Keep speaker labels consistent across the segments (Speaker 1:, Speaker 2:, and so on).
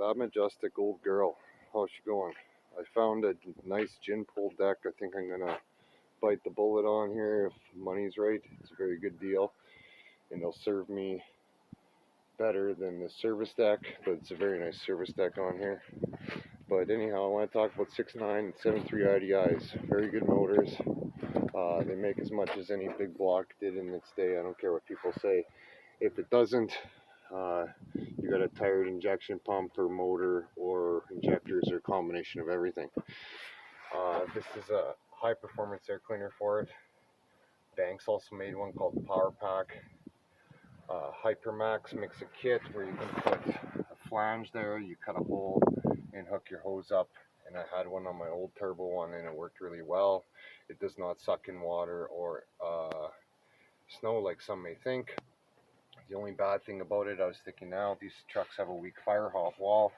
Speaker 1: That majestic old girl, how's she going? I found a nice gin pull deck. I think I'm gonna bite the bullet on here if money's right. It's a very good deal, and it'll serve me better than the service deck, but it's a very nice service deck on here. But anyhow, I want to talk about 6.9 and 7.3 IDIs. Very good motors. They make as much as any big block did in its day. I don't care what people say. If it doesn't, you got a tired injection pump or motor or injectors or a combination of everything. This is a high performance air cleaner for it. Banks also made one called the Power Pack. Hypermax makes a kit where you can put a flange there, you cut a hole and hook your hose up. And I had one on my old turbo one and it worked really well. It does not suck in water or snow like some may think. The only bad thing about it, I was thinking now, these trucks have a weak firehose wall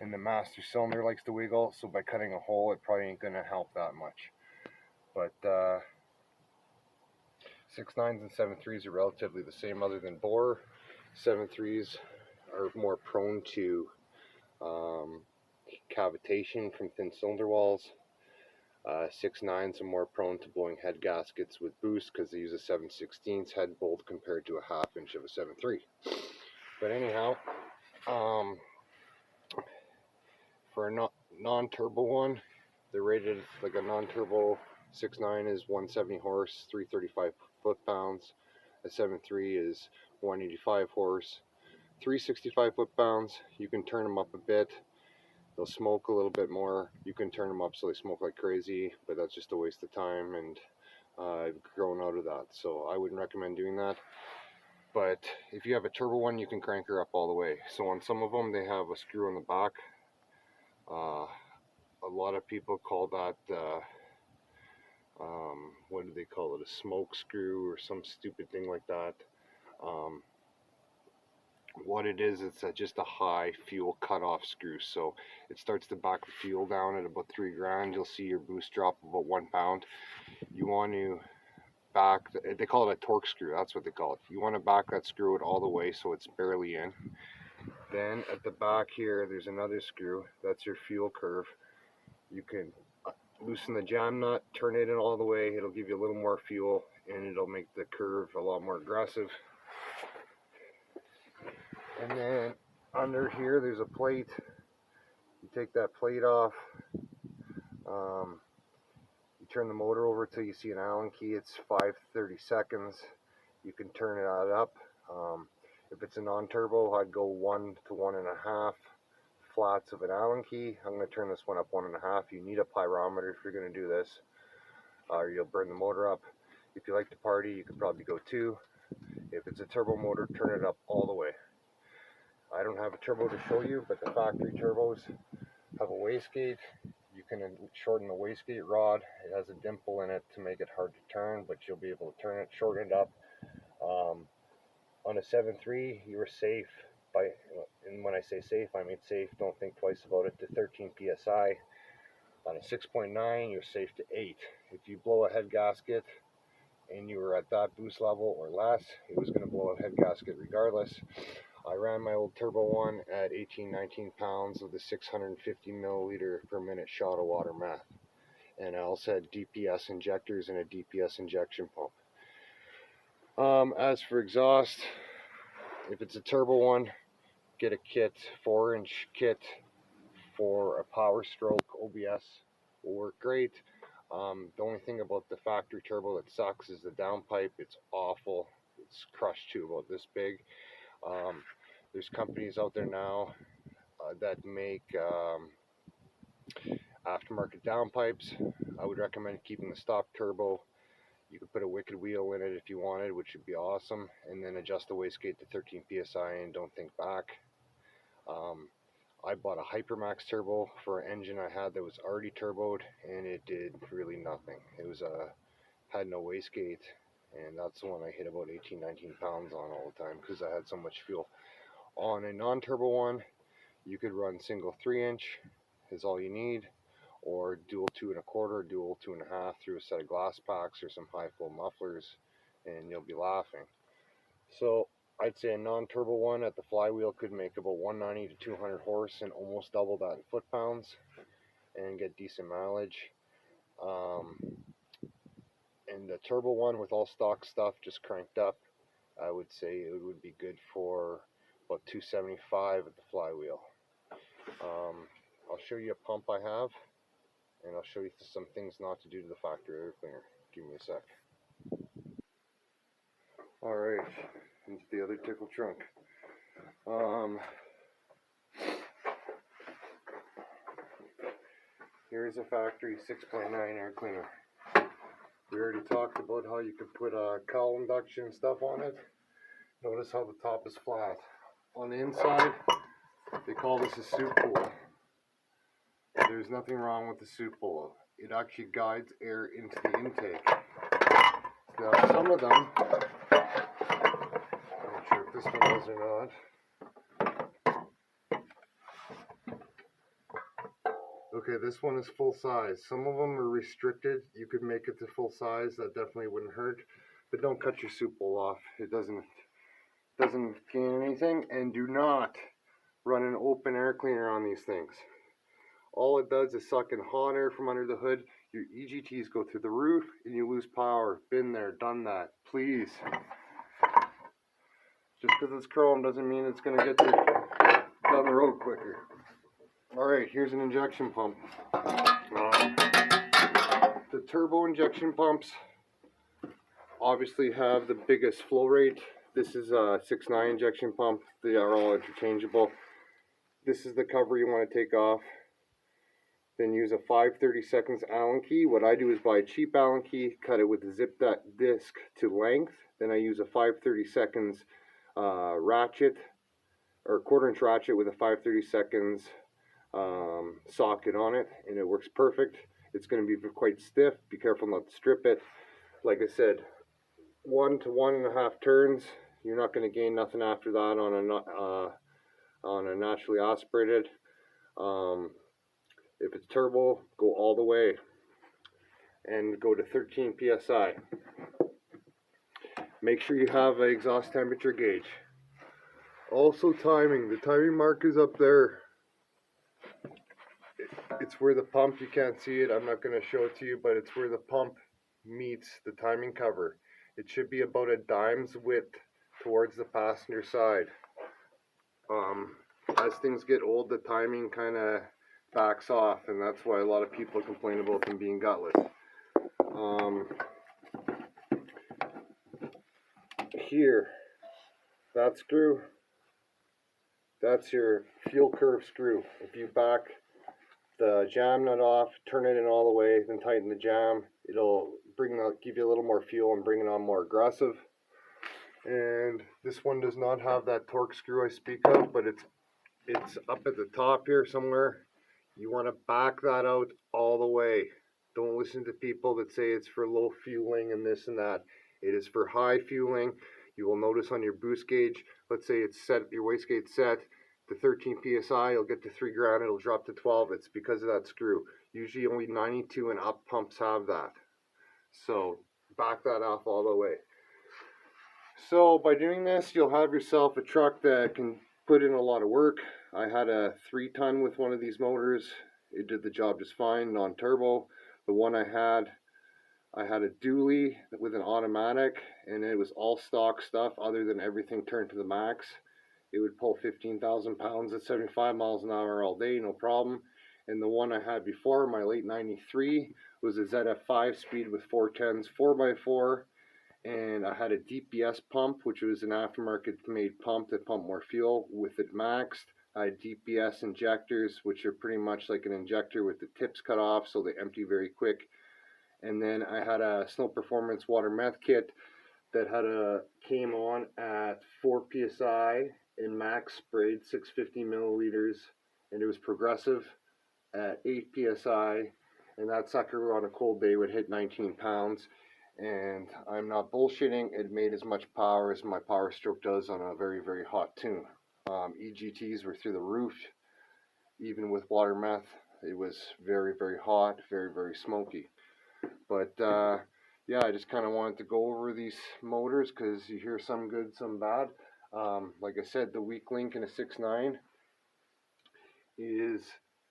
Speaker 1: and the master cylinder likes to wiggle, so by cutting a hole it probably ain't going to help that much. But 6.9s and 7.3s are relatively the same other than bore. 7.3s are more prone to cavitation from thin cylinder walls. 6.9s are more prone to blowing head gaskets with boost because they use a 7/16 head bolt compared to a 1/2 inch of a 7.3. But anyhow, for a non-turbo one, they're rated like a non-turbo 6.9 is 170 horse, 335 foot-pounds. A 7.3 is 185 horse, 365 foot-pounds. You can turn them up a bit. They'll smoke a little bit more. You can turn them up so they smoke like crazy, but that's just a waste of time, and I've grown out of that, so I wouldn't recommend doing that. But if you have a turbo one, you can crank her up all the way. So on some of them, they have a screw in the back. A lot of people call that, what do they call it, a smoke screw or some stupid thing like that. What it is, it's just a high fuel cutoff screw. So it starts to back the fuel down at about 3 grand. You'll see your boost drop about 1 pound. You want to back, they call it a torque screw, that's what they call it. You want to back that screw it all the way so it's barely in. Then at the back here, there's another screw. That's your fuel curve. You can loosen the jam nut, turn it in all the way. It'll give you a little more fuel and it'll make the curve a lot more aggressive. And then under here there's a plate. You take that plate off. You turn the motor over till you see an Allen key. It's 5/32. You can turn it up. If it's a non-turbo, I'd go 1 to 1.5 flats of an Allen key. I'm going to turn this one up 1.5. You need a pyrometer if you're going to do this, or you'll burn the motor up. If you like to party, you could probably go 2. If it's a turbo motor, turn it up all the way. I don't have a turbo to show you, but the factory turbos have a wastegate. You can shorten the wastegate rod. It has a dimple in it to make it hard to turn, but you'll be able to turn it, shorten it up. On a 7.3, you are safe by, and when I say safe, I mean safe, don't think twice about it, to 13 psi. On a 6.9, you're safe to 8. If you blow a head gasket and you were at that boost level or less, it was going to blow a head gasket regardless. I ran my old turbo one at 18-19 pounds with a 650 milliliter per minute shot of water meth. And I also had DPS injectors and a DPS injection pump. As for exhaust, if it's a turbo one, get a kit, 4-inch kit for a Power Stroke OBS will work great. The only thing about the factory turbo that sucks is the downpipe. It's awful. It's crushed to about this big. There's companies out there now that make aftermarket downpipes. I would recommend keeping the stock turbo. You could put a wicked wheel in it if you wanted, which would be awesome, and then adjust the wastegate to 13 psi and don't think back. I bought a Hypermax turbo for an engine I had that was already turboed, and it did really nothing. It was had no wastegate, and that's the one I hit about 18-19 pounds on all the time because I had so much fuel. On a non-turbo one, you could run single 3-inch is all you need, or dual 2.25, dual 2.5 through a set of glass packs or some high flow mufflers, and you'll be laughing. So I'd say a non-turbo one at the flywheel could make about 190 to 200 horse and almost double that in foot-pounds and get decent mileage. Um, and the turbo one with all stock stuff just cranked up, I would say it would be good for about 275 at the flywheel. I'll show you a pump I have, and I'll show you some things not to do to the factory air cleaner. Give me a sec. Alright, into the other tickle trunk. Here's a factory 6.9 air cleaner. We already talked about how you could put a cowl induction stuff on it. Notice how the top is flat. On the inside, they call this a soup pool. There's nothing wrong with the soup pool. It actually guides air into the intake. Now some of them, I'm not sure if this one is or not. Okay, this one is full size. Some of them are restricted. You could make it to full size. That definitely wouldn't hurt. But don't cut your soup bowl off. It doesn't gain anything. And do not run an open air cleaner on these things. All it does is suck in hot air from under the hood. Your EGTs go through the roof and you lose power. Been there, done that. Please. Just because it's chrome doesn't mean it's going to get you down the road quicker. Alright, here's an injection pump. The turbo injection pumps obviously have the biggest flow rate. This is a 6.9 injection pump. They are all interchangeable. This is the cover you want to take off. Then use a 5/32 Allen key. What I do is buy a cheap Allen key, cut it with a zip disc to length. Then I use a 5/32 ratchet, or 1/4 inch ratchet with a 5/32 socket on it, and it works perfect. It's going to be quite stiff. Be careful not to strip it. Like I said, 1 to 1.5 turns. You're not going to gain nothing after that on a naturally aspirated. If it's turbo, go all the way and go to 13 psi. Make sure you have an exhaust temperature gauge. Also timing. The timing mark is up there. It's where the pump, you can't see it, I'm not going to show it to you, but it's where the pump meets the timing cover. It should be about a dime's width towards the passenger side. As things get old, the timing kind of backs off, and that's why a lot of people complain about them being gutless. Here, that screw, that's your fuel curve screw. If you back the jam nut off, turn it in all the way, then tighten the jam, it'll give you a little more fuel and bring it on more aggressive. And this one does not have that torque screw I speak of, but it's up at the top here somewhere. You want to back that out all the way. Don't listen to people that say it's for low fueling and this and that. It is for high fueling. You will notice on your boost gauge, let's say it's set, your wastegate's set to 13 psi, you'll get to 3 grand, it'll drop to 12. It's because of that screw. Usually only 92 and up pumps have that. So back that off all the way. So by doing this, you'll have yourself a truck that can put in a lot of work. I had a 3-ton with one of these motors. It did the job just fine, non-turbo. The one I had a dually with an automatic, and it was all stock stuff other than everything turned to the max. It would pull 15,000 pounds at 75 miles an hour all day, no problem. And the one I had before, my late 93, was a ZF5 speed with 410s 4x4. And I had a DPS pump, which was an aftermarket made pump that pumped more fuel with it maxed. I had DPS injectors, which are pretty much like an injector with the tips cut off so they empty very quick. And then I had a Snow Performance water meth kit that came on at 4 psi and max sprayed 650 milliliters, and it was progressive at 8 psi, and that sucker on a cold day would hit 19 pounds. And I'm not bullshitting, it made as much power as my Power Stroke does on a very, very hot tune. EGTs were through the roof. Even with water meth, it was very, very hot, very, very smoky. But yeah, I just kind of wanted to go over these motors because you hear some good, some bad. Like I said, the weak link in a 6.9 is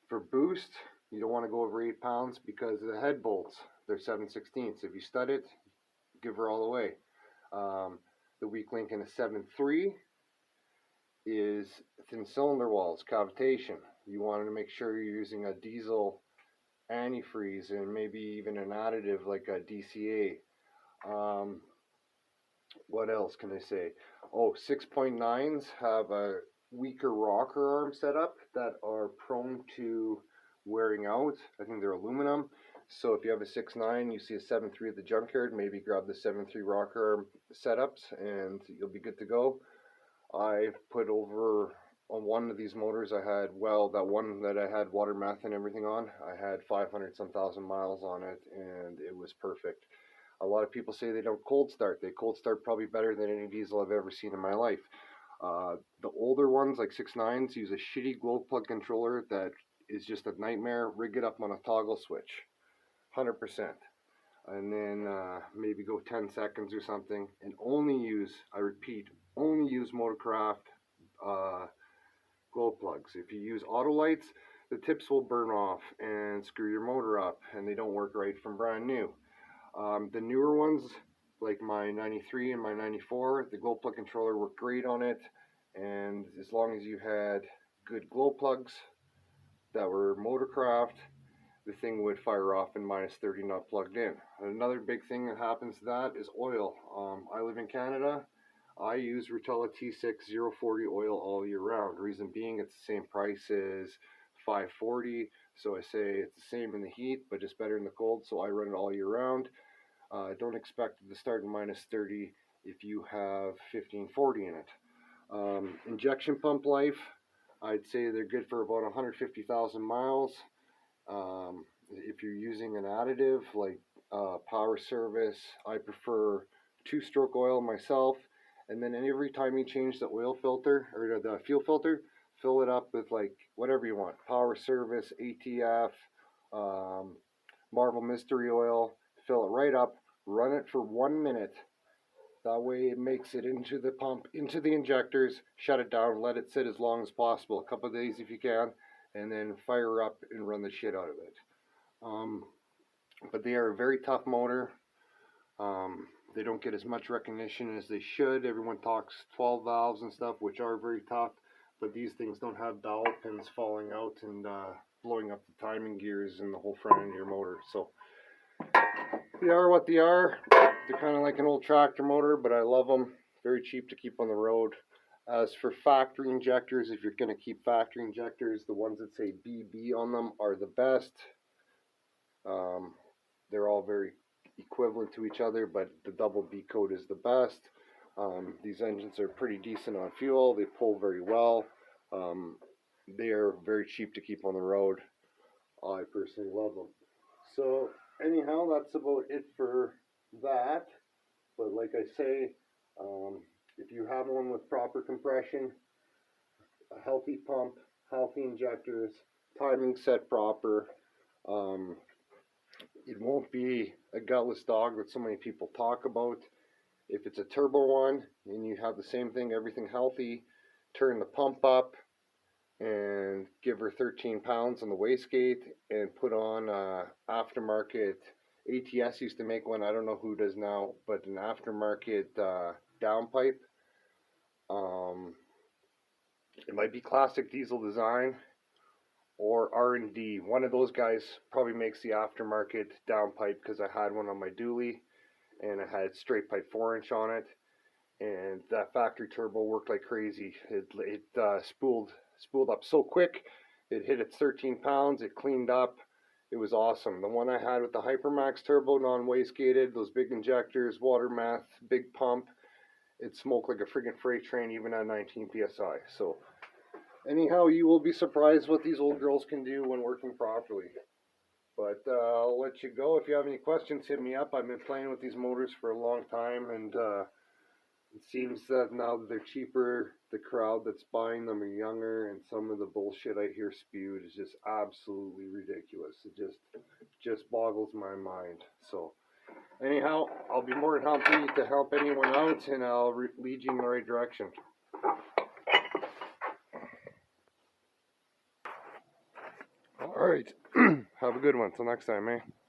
Speaker 1: for boost. You don't want to go over 8 pounds because of the head bolts. They're 7/16. If you stud it, give her all the way. The weak link in a 7.3 is thin cylinder walls, cavitation. You want to make sure you're using a diesel antifreeze and maybe even an additive like a DCA. What else can I say? Oh, 6.9s have a weaker rocker arm setup that are prone to wearing out. I think they're aluminum. So if you have a 6.9, you see a 7.3 at the junkyard, maybe grab the 7.3 rocker arm setups and you'll be good to go. I put over on one of these motors, I had, well, that one that I had water meth and everything on, I had 500 some thousand miles on it and it was perfect. A lot of people say they don't cold start. They cold start probably better than any diesel I've ever seen in my life. The older ones, like 6.9s, use a shitty glow plug controller that is just a nightmare. Rig it up on a toggle switch, 100%. And then maybe go 10 seconds or something. And only use, I repeat, only use Motorcraft glow plugs. If you use auto lights, the tips will burn off and screw your motor up, and they don't work right from brand new. The newer ones, like my 93 and my 94, the glow plug controller worked great on it, and as long as you had good glow plugs that were Motorcraft, the thing would fire off in -30 not plugged in. Another big thing that happens to that is oil. I live in Canada. I use Rutella T6 040 oil all year round. Reason being, it's the same price as 540, so I say it's the same in the heat, but just better in the cold, so I run it all year round. Don't expect it to start in -30 if you have 1540 in it. Injection pump life, I'd say they're good for about 150,000 miles. If you're using an additive like Power Service, I prefer 2-stroke oil myself. And then every time you change the oil filter or the fuel filter, fill it up with like whatever you want. Power Service, ATF, Marvel Mystery Oil. Fill it right up. Run it for 1 minute. That way it makes it into the pump, into the injectors, shut it down, let it sit as long as possible, a couple of days if you can, and then fire up and run the shit out of it. But they are a very tough motor. They don't get as much recognition as they should. Everyone talks 12 valves and stuff, which are very tough, but these things don't have dowel pins falling out and blowing up the timing gears and the whole front end of your motor. So they are what they are. They're kind of like an old tractor motor, but I love them. Very cheap to keep on the road. As for factory injectors, if you're going to keep factory injectors, the ones that say BB on them are the best. They're all very equivalent to each other, but the double B code is the best. These engines are pretty decent on fuel. They pull very well. They are very cheap to keep on the road. I personally love them. So anyhow, that's about it for that. But like I say, if you have one with proper compression, a healthy pump, healthy injectors, timing set proper, it won't be a gutless dog that so many people talk about. If it's a turbo one and you have the same thing, everything healthy, turn the pump up and give her 13 pounds on the wastegate and put on aftermarket. ATS used to make one, I don't know who does now, but an aftermarket downpipe. It might be classic diesel design or R&D. One of those guys probably makes the aftermarket downpipe because I had one on my dually and I had straight pipe 4-inch on it, and that factory turbo worked like crazy. It spooled up so quick. It hit its 13 pounds. It cleaned up. It was awesome. The one I had with the Hypermax turbo, non-wastegated, those big injectors, water meth, big pump, it smoked like a friggin' freight train even at 19 psi. So anyhow, you will be surprised what these old girls can do when working properly. But I'll let you go. If you have any questions, hit me up. I've been playing with these motors for a long time, and it seems that now that they're cheaper, the crowd that's buying them are younger, and some of the bullshit I hear spewed is just absolutely ridiculous. It just boggles my mind. So anyhow, I'll be more than happy to help anyone out, and I'll lead you in the right direction. Alright, have a good one. Till next time, eh?